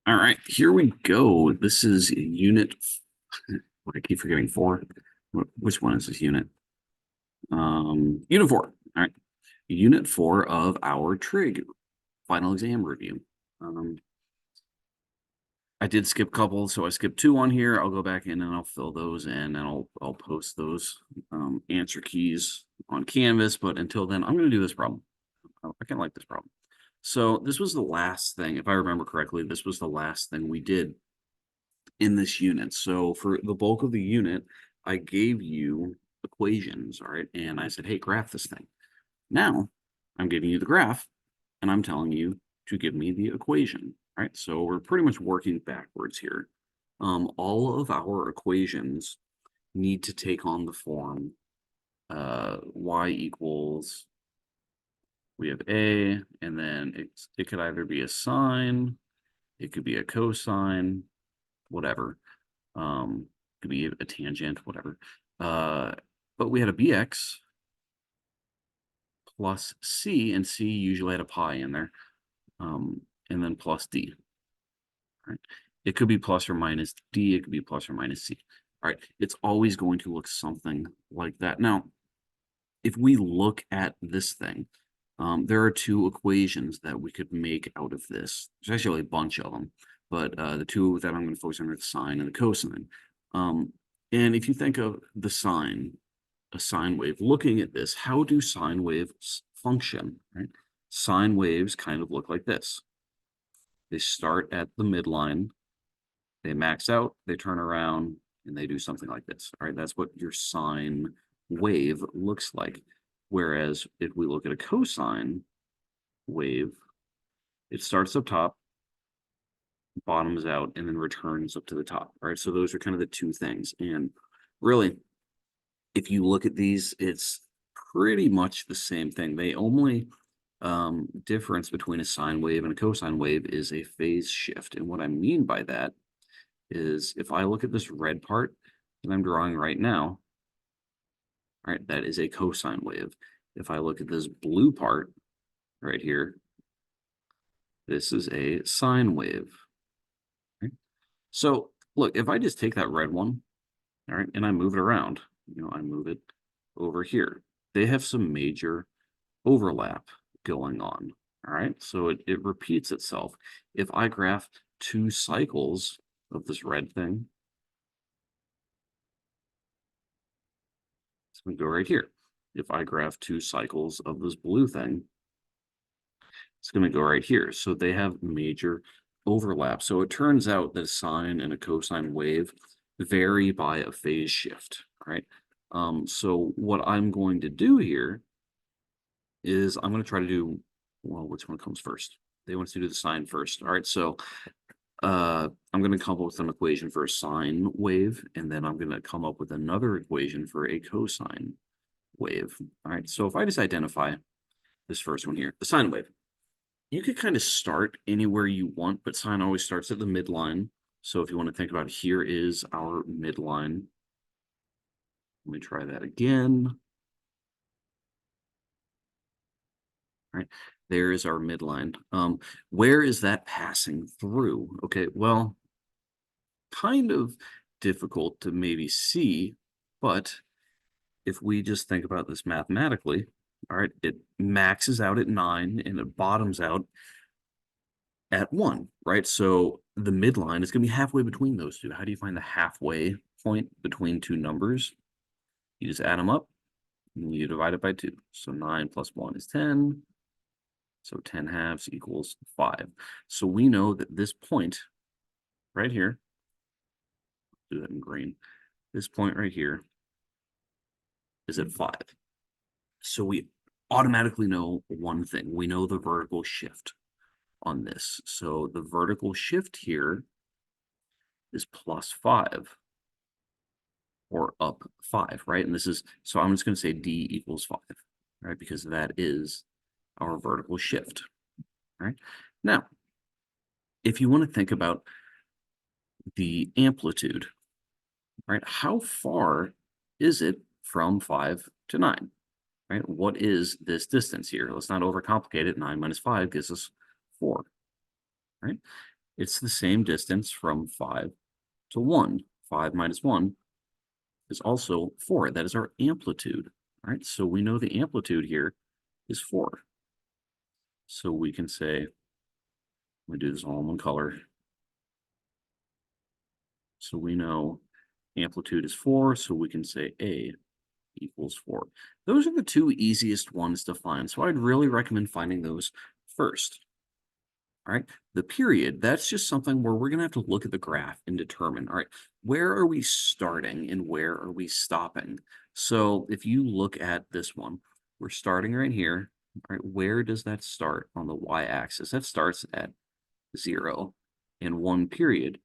All right, here we go. This is unit. I keep forgetting four. Which one is this unit? Unit four. All right, unit four of our Trig final exam review. Um, I did skip a couple, so I skipped two on here. I'll go back in and I'll fill those in, and I'll post those answer keys on Canvas. But until then, I'm going to do this problem. I kind of like this problem. So this was the last thing, if I remember correctly, this was the last thing we did in this unit. So for the bulk of the unit, I gave you equations, all right? And I said, hey, graph this thing. Now I'm giving you the graph and I'm telling you to give me the equation, right? So we're pretty much working backwards here. All of our equations need to take on the form y equals, we have a, and then it could either be a sine, it could be a cosine, whatever. Could be a tangent, whatever. But we had a bx plus c, and c usually had a pi in there, and then plus d. Right? It could be plus or minus d, it could be plus or minus c. All right, it's always going to look something like that. Now, if we look at this thing, there are two equations that we could make out of this. There's actually a bunch of them, but the two that I'm going to focus on are the sine and the cosine. And if you think of the sine, a sine wave, looking at this, how do sine waves function, right? Sine waves kind of look like this. They start at the midline, they max out, they turn around, and they do something like this. All right, that's what your sine wave looks like. Whereas if we look at a cosine wave, it starts up top, bottoms out, and then returns up to the top. All right, so those are kind of the two things. And really, if you look at these, it's pretty much the same thing. They only difference between a sine wave and a cosine wave is a phase shift. And what I mean by that is if I look at this red part that I'm drawing right now, all right, that is a cosine wave. If I look at this blue part right here, this is a sine wave. Right? So look, if I just take that red one, all right, and I move it around, I move it over here, they have some major overlap going on. All right, so it repeats itself. If I graph two cycles of this red thing, it's going to go right here. If I graph two cycles of this blue thing, it's going to go right here. So they have major overlap. So it turns out that a sine and a cosine wave vary by a phase shift, right? So what I'm going to do here is I'm going to try to do, well, which one comes first? They want us to do the sine first. All right, so I'm going to come up with an equation for a sine wave, and then I'm going to come up with another equation for a cosine wave. All right, so if I just identify this first one here, the sine wave, you could kind of start anywhere you want, but sine always starts at the midline. So if you want to think about it, here is our midline. Let me try that again. All right, there is our midline. Where is that passing through? Okay, well, kind of difficult to maybe see, but if we just think about this mathematically, all right, it maxes out at 9 and it bottoms out at 1, right? So the midline is going to be halfway between those two. How do you find the halfway point between two numbers? You just add them up and you divide it by 2. So 9 plus 1 is 10. So 10 halves equals 5. So we know that this point right here, do that in green, this point right here is at 5. So we automatically know one thing. We know the vertical shift on this. So the vertical shift here is plus 5 or up 5, right? And this is, so I'm just going to say D equals 5, right? Because that is our vertical shift, right? Now, if you want to think about the amplitude, right? How far is it from 5 to 9, right? What is this distance here? Let's not overcomplicate it. 9 minus 5 gives us 4, right? It's the same distance from 5 to 1. 5 minus 1 is also 4. That is our amplitude. All right, so we know the amplitude here is 4. So we can say, we do this all in one color. So we know amplitude is 4, so we can say A equals 4. Those are the two easiest ones to find, so I'd really recommend finding those first. All right, the period, that's just something where we're going to have to look at the graph and determine, all right, where are we starting and where are we stopping? So if you look at this one, we're starting right here. All right, where does that start on the y-axis? That starts at 0, and 1 period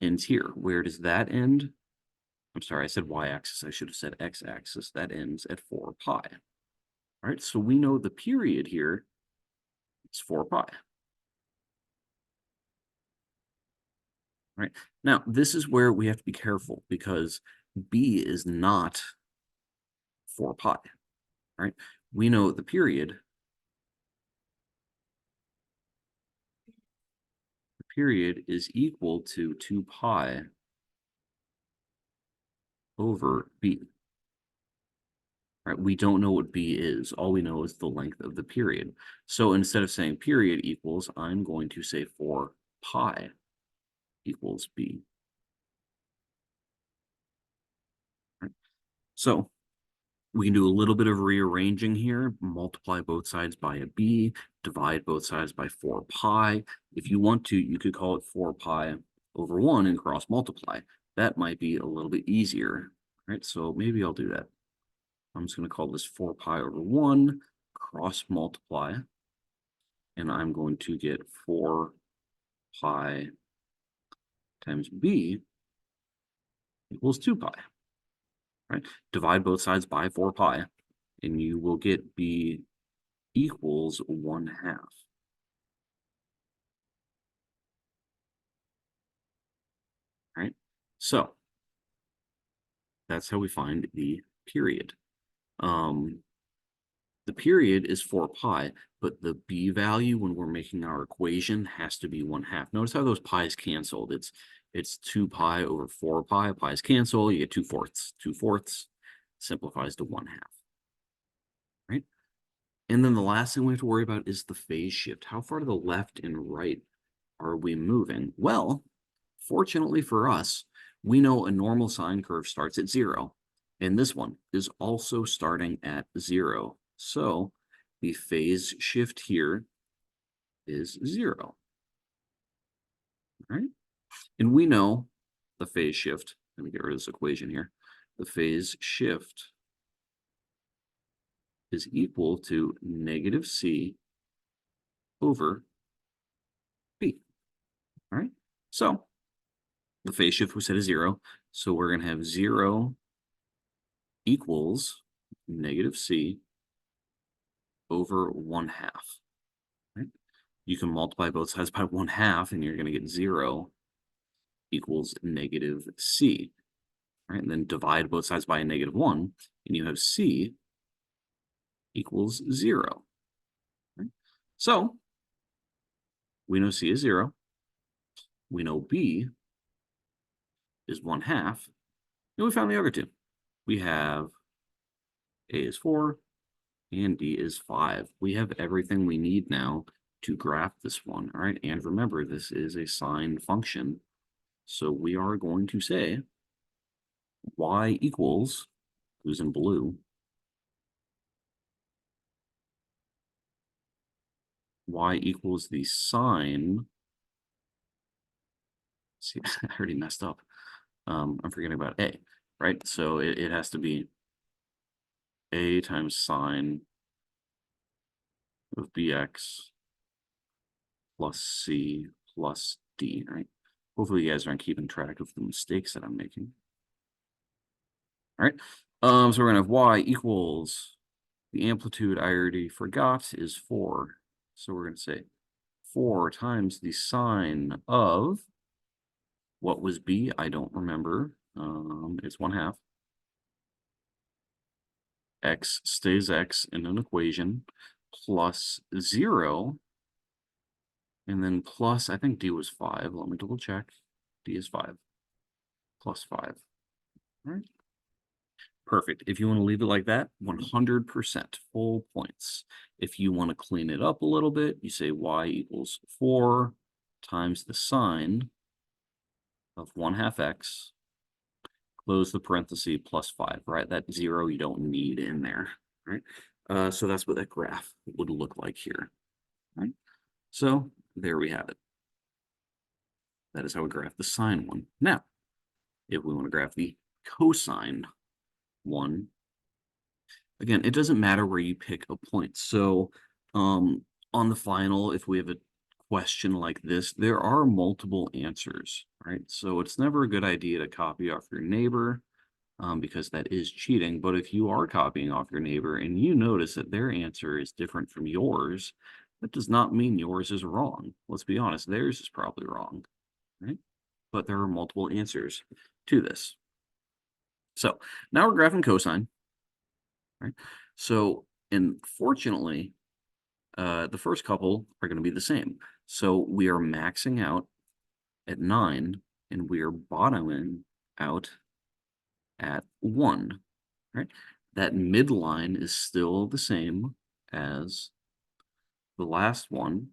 ends here. Where does that end? I'm sorry, I said y-axis. I should have said x-axis. That ends at 4 pi. All right, so we know the period here is 4 pi. Right. Now, this is where we have to be careful because b is not 4 pi. Right. We know the period is equal to 2 pi over b. Right. We don't know what b is. All we know is the length of the period. So instead of saying period equals, I'm going to say 4 pi equals b. Right. So we can do a little bit of rearranging here, multiply both sides by a b, divide both sides by 4 pi. If you want to, you could call it 4 pi over 1 and cross multiply. That might be a little bit easier, right? So maybe I'll do that. I'm just going to call this 4 pi over 1, cross multiply, and I'm going to get 4 pi times b equals 2 pi, right? Divide both sides by 4 pi, and you will get b equals 1/2. Right? So that's how we find the period. The period is 4 pi, but the b value when we're making our equation has to be 1/2. Notice how those pi's canceled. It's 2 pi over 4 pi. Pi's cancel, you get 2/4. 2/4 simplifies to 1/2. Right? And then the last thing we have to worry about is the phase shift. How far to the left and right are we moving? Well, fortunately for us, we know a normal sine curve starts at 0, and this one is also starting at 0. So the phase shift here is 0. Right? And we know the phase shift. Let me get rid of this equation here. The phase shift is equal to negative c over b. All right? So the phase shift we set is 0. So we're going to have 0 equals negative c over 1/2. Right? You can multiply both sides by 1/2, and you're going to get 0 equals negative c. Right? And then divide both sides by a -1, and you have c equals 0. Right? So we know c is 0. We know b is 1/2. And we found the other two. We have a is 4 and d is 5. We have everything we need now to graph this one. All right. And remember, this is a sine function. So we are going to say y equals, who's in blue, y equals the sine. See, I already messed up. I'm forgetting about a, right? So it has to be a times sine of bx plus c plus d, right? Hopefully you guys aren't keeping track of the mistakes that I'm making. All right. So we're gonna have y equals, the amplitude I already forgot is 4. So we're gonna say 4 times the sine of, what was b? I don't remember. It's 1/2. X stays x in an equation, plus 0 And then plus, I think D was 5. Let me double check. D is 5. Plus 5. All right. Perfect. If you want to leave it like that, 100% full points. If you want to clean it up a little bit, you say y equals 4 times the sine of 1/2 x, close the parenthesis, plus 5, right? That 0 you don't need in there, right? So that's what that graph would look like here, right? So there we have it. That is how we graph the sine one. Now, if we want to graph the cosine one, again, it doesn't matter where you pick a point. So on the final, if we have a question like this, there are multiple answers, right? So it's never a good idea to copy off your neighbor because that is cheating. But if you are copying off your neighbor and you notice that their answer is different from yours, that does not mean yours is wrong. Let's be honest, theirs is probably wrong, right? But there are multiple answers to this. So now we're graphing cosine, right? So, and fortunately, the first couple are going to be the same. So we are maxing out at 9, and we are bottoming out at 1, right? That midline is still the same as the last one,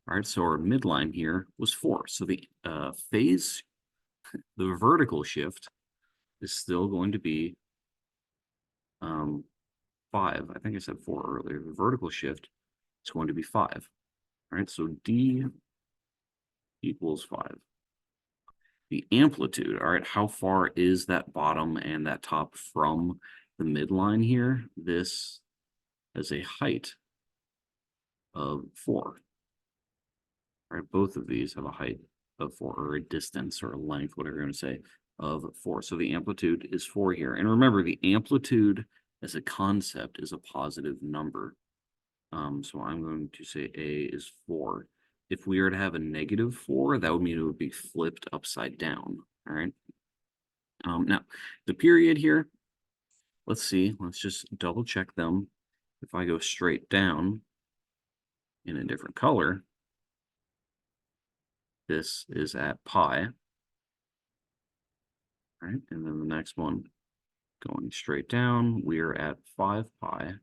right? So our midline here was 4. So the phase, the vertical shift is still going to be 5. I think I said 4 earlier. The vertical shift is going to be 5. All right, so D equals 5. The amplitude, all right, how far is that bottom and that top from the midline here? This has a height of 4. All right, both of these have a height of 4, or a distance or a length, whatever you're going to say, of 4. So the amplitude is 4 here. And remember, the amplitude as a concept is a positive number. So I'm going to say A is 4. If we were to have a -4, that would mean it would be flipped upside down. All right. Now, the period here, let's see. Let's just double check them. If I go straight down in a different color, this is at pi. All right. And then the next one going straight down, we're at 5 pi.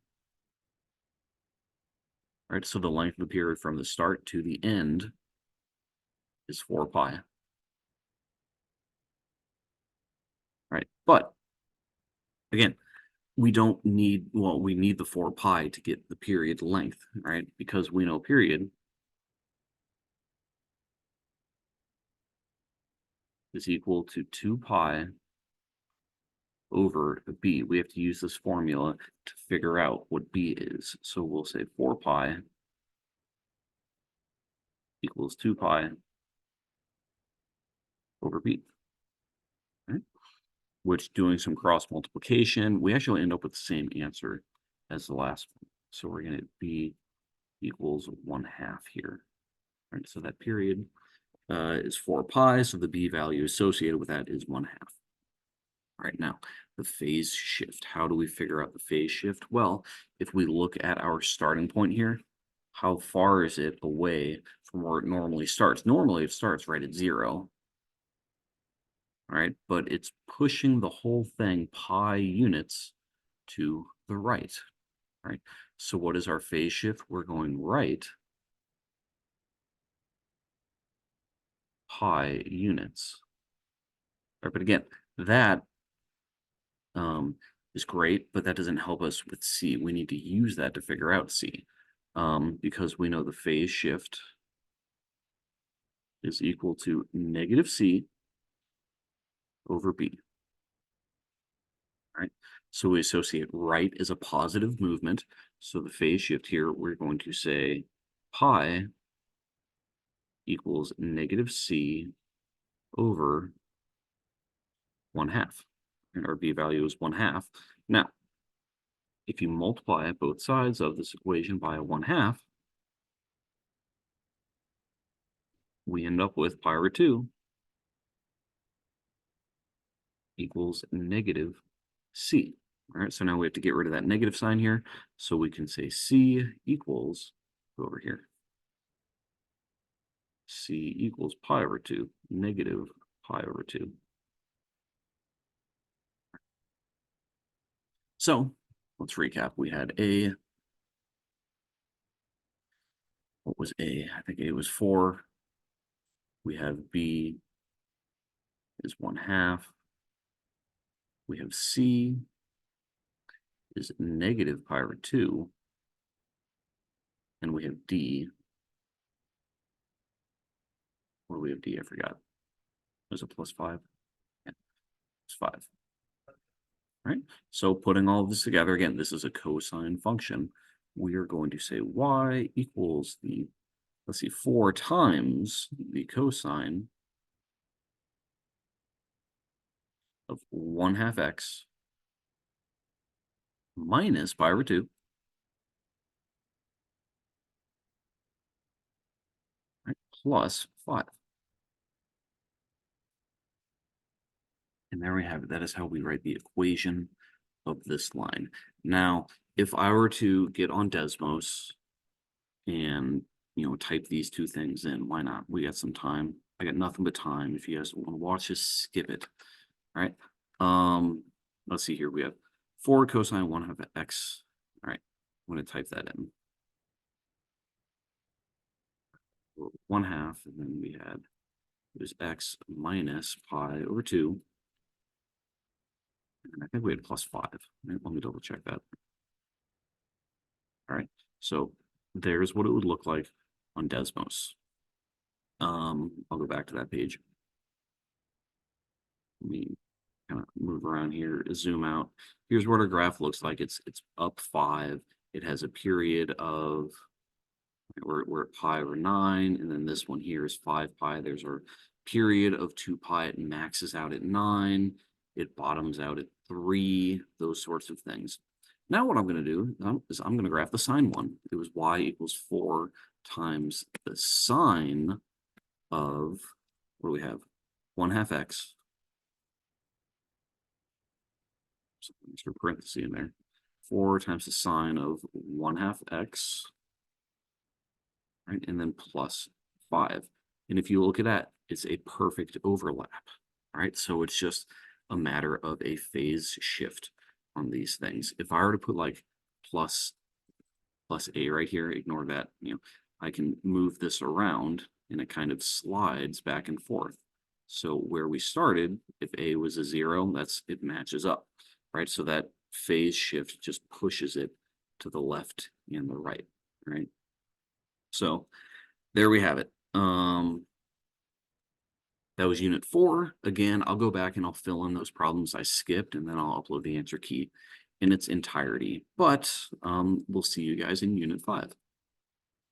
All right. So the length of the period from the start to the end is 4 pi. Right. But again, we don't need, well, we need the 4 pi to get the period length, right? Because we know period is equal to 2 pi over b. We have to use this formula to figure out what b is. So we'll say 4 pi equals 2 pi over b. Right? Which, doing some cross multiplication, we actually end up with the same answer as the last one. So we're going to b equals 1/2 here. Right? So that period is 4 pi, so the b value associated with that is 1/2. All right, now the phase shift. How do we figure out the phase shift? Well, if we look at our starting point here, how far is it away from where it normally starts? Normally it starts right at 0. All right, but it's pushing the whole thing pi units to the right. All right, so what is our phase shift? We're going right pi units. All right, but again, that is great, but that doesn't help us with C. We need to use that to figure out C because we know the phase shift is equal to -C over B. All right, so we associate right as a positive movement. So the phase shift here, we're going to say pi equals -C over 1/2. And our B value is 1/2. Now, if you multiply both sides of this equation by 1/2, we end up with pi over 2 equals -C. All right, so now we have to get rid of that negative sign here. So we can say C equals, go over here, c equals pi over 2, negative pi over 2. So let's recap. We had a, what was a? I think a was 4. We have b is 1/2. We have c is negative pi over 2. And we have d. What do we have d? I forgot. Was it plus 5? Yeah, it's 5. Right? So putting all of this together, again, this is a cosine function. We are going to say y equals the, let's see, 4 times the cosine of 1/2 x minus pi over 2, right, plus 5. And there we have it. That is how we write the equation of this line. Now, if I were to get on Desmos and, type these two things in, why not? We got some time. I got nothing but time. If you guys want to watch, just skip it. All right. Let's see here. We have 4 cosine 1/2 x. All right. I'm going to type that in. 1/2, and then we had, it was x minus pi over 2. And I think we had plus 5. Let me double check that. All right. So there's what it would look like on Desmos. I'll go back to that page. Let me kind of move around here, zoom out. Here's what our graph looks like. It's up 5. It has a period of, we're at pi over 9, and then this one here is 5 pi. There's our period of 2 pi. It maxes out at 9. It bottoms out at 3, those sorts of things. Now what I'm going to do is I'm going to graph the sine one. It was y equals 4 times the sine of, what do we have? 1/2 x. So extra parenthesis in there. 4 times the sine of 1/2 x, right? And then plus 5. And if you look at that, it's a perfect overlap, right? So it's just a matter of a phase shift on these things. If I were to put like plus a right here, ignore that, I can move this around and it kind of slides back and forth. So where we started, if a was a 0, it matches up, right? So that phase shift just pushes it to the left and the right, right? So there we have it. That was unit 4. Again, I'll go back and I'll fill in those problems I skipped, and then I'll upload the answer key in its entirety. But we'll see you guys in unit 5.